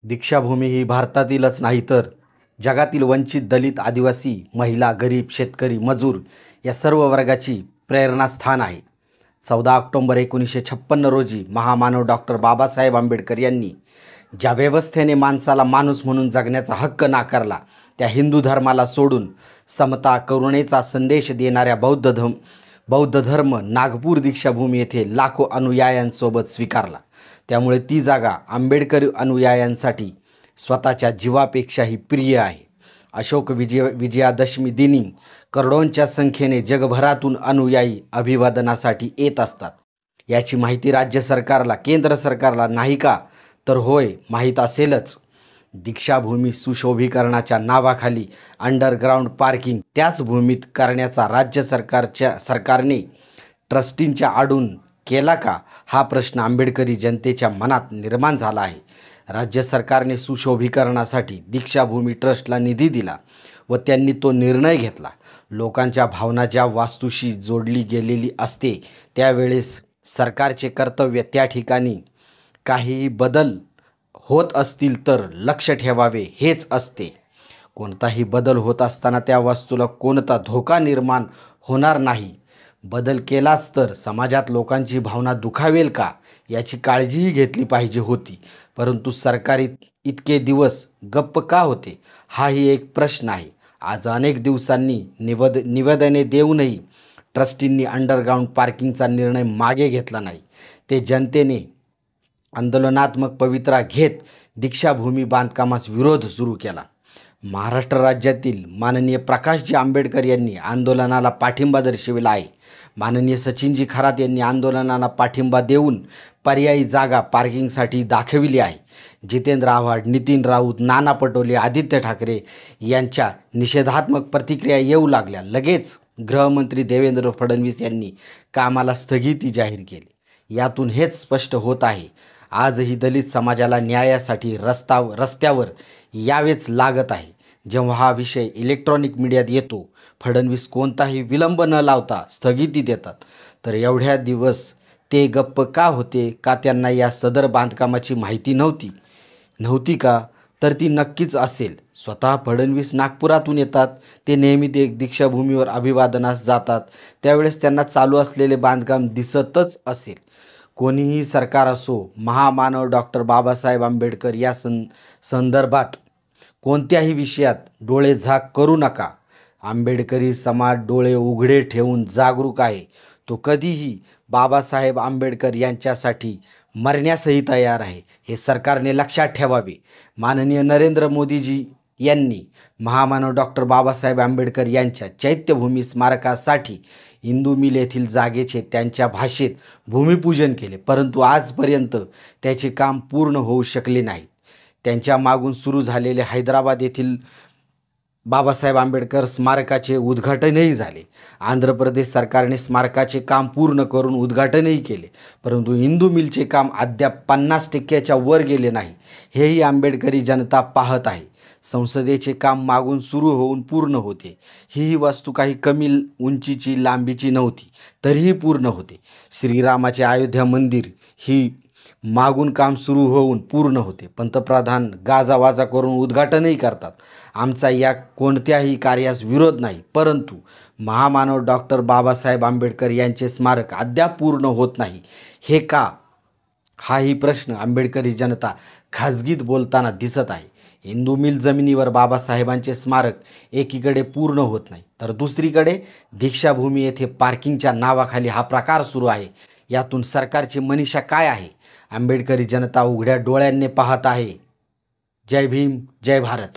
दीक्षाभूमी ही भारतातीलच नाही तर जगातील वंचित, दलित, आदिवासी, महिला, गरीब, शेतकरी, मजूर या सर्व वर्गाची प्रेरणास्थान आहे. 14 ऑक्टोबर 1956 रोजी महामानव डॉक्टर बाबासाहेब आंबेडकर यांनी ज्या व्यवस्थेने माणसाला माणूस म्हणून जगण्याचा हक्क नाकारला, त्या हिंदू धर्माला सोडून समता, करुणेचा संदेश देणाऱ्या बौद्ध धर्म नागपूर दीक्षाभूमी येथे लाखो अनुयायांसोबत स्वीकारला. त्यामुळे ती जागा आंबेडकरी अनुयायांसाठी स्वतःच्या जीवापेक्षाही प्रिय आहे. अशोक विजयादशमी दिनी करोडोंच्या संख्येने जगभरातून अनुयायी अभिवादनासाठी येत असतात. याची माहिती राज्य सरकारला, केंद्र सरकारला नाही का? तर होय, माहीत असेलच. दीक्षाभूमी सुशोभीकरणाच्या नावाखाली अंडरग्राऊंड पार्किंग त्याच भूमीत करण्याचा राज्य सरकारने ट्रस्टींच्या आडून केला का, हा प्रश्न आंबेडकरी जनतेच्या मनात निर्माण झाला आहे. राज्य सरकारने सुशोभीकरणासाठी दीक्षाभूमी ट्रस्टला निधी दिला व त्यांनी तो निर्णय घेतला. लोकांच्या भावना ज्या वास्तूशी जोडली गेलेली असते, त्यावेळेस सरकारचे कर्तव्य त्या ठिकाणी काहीही बदल होत असतील तर लक्ष ठेवावे हेच असते. कोणताही बदल होत असताना त्या वास्तूला कोणता धोका निर्माण होणार नाही. बदल केलाच तर समाजात लोकांची भावना दुखावेल का, याची काळजीही घेतली पाहिजे होती. परंतु सरकार इतके दिवस गप्प का होते, हाही एक प्रश्न आहे. आज अनेक दिवसांनी निवेदने देऊनही ट्रस्टींनी अंडरग्राऊंड पार्किंगचा निर्णय मागे घेतला नाही. ते जनतेने आंदोलनात्मक पवित्रा घेत दीक्षाभूमी बांधकामास विरोध सुरू केला. महाराष्ट्र राज्यातील माननीय प्रकाशजी आंबेडकर यांनी आंदोलनाला पाठिंबा दर्शविला आहे. माननीय सचिनजी खरात यांनी आंदोलनाला पाठिंबा देऊन पर्यायी जागा पार्किंगसाठी दाखविली आहे. जितेंद्र आव्हाड, नितीन राऊत, नाना पटोले, आदित्य ठाकरे यांच्या निषेधात्मक प्रतिक्रिया येऊ लागल्या. लगेच गृहमंत्री देवेंद्र फडणवीस यांनी कामाला स्थगिती जाहीर केली. यातून हेच स्पष्ट होत आहे, आजही दलित समाजाला न्यायासाठी रस्त्यावर यावेच लागत आहे. जेव्हा हा विषय इलेक्ट्रॉनिक मीडियात येतो, फडणवीस कोणताही विलंब न लावता स्थगिती देतात. तर एवढ्या दिवस ते गप्प का होते? का त्यांना या सदर बांधकामाची माहिती नव्हती का? तर ती नक्कीच असेल. स्वतः फडणवीस नागपुरातून येतात. ते नेहमी दीक्षाभूमीवर अभिवादनास जातात. त्यावेळेस त्यांना चालू असलेले बांधकाम दिसतच असेल. कोणीही सरकार असो, महामानव डॉक्टर बाबासाहेब आंबेडकर या संदर्भात कोणत्याही विषयात डोळेझाक करू नका. आंबेडकरी समाज डोळे उघडे ठेवून जागरूक आहे. तो कधीही बाबासाहेब आंबेडकर यांच्यासाठी मरण्यासही तयार आहे, हे सरकारने लक्षात ठेवावे. माननीय नरेंद्र मोदीजी यांनी महामानव डॉक्टर बाबासाहेब आंबेडकर यांच्या चैत्यभूमी स्मारकासाठी इंदू मिल येथील जागेचे त्यांच्या भाषेत भूमिपूजन केले, परंतु आजपर्यंत त्याचे काम पूर्ण होऊ शकले नाही. त्यांच्या मागून सुरू झालेले हैदराबाद येथील बाबासाहेब आंबेडकर स्मारकाचे उद्घाटनही झाले. आंध्र प्रदेश सरकारने स्मारकाचे काम पूर्ण करून उद्घाटनही केले, परंतु इंदू मिलचे काम अद्याप 50% वर गेले नाही. हेही आंबेडकरी जनता पाहत आहे. संसदेचे काम मागून सुरू होऊन पूर्ण होते. ही वास्तू काही कमी उंचीची, लांबीची नव्हती, तरीही पूर्ण होते. श्रीरामाचे अयोध्या मंदिर ही मागून काम सुरू होऊन पूर्ण होते. पंतप्रधान गाजावाजा करून उद्घाटनही करतात. आमचा या कोणत्याही कार्यास विरोध नाही, परंतु महामानव डॉक्टर बाबासाहेब आंबेडकर यांचे स्मारक अद्याप पूर्ण होत नाही, हे का? हाही प्रश्न आंबेडकरी जनता खाजगीत बोलताना दिसत आहे. इंदू मिल जमिनीवर बाबासाहेबांचे स्मारक एकीकडे पूर्ण होत नाही, तर दुसरीकडे दीक्षाभूमी येथे पार्किंगच्या नावाखाली हा प्रकार सुरू आहे. यातून सरकारची मनीषा काय आहे? आंबेडकरी जनता उघड्या डोळ्यांनी पाहत आहे. जय भीम, जय भारत.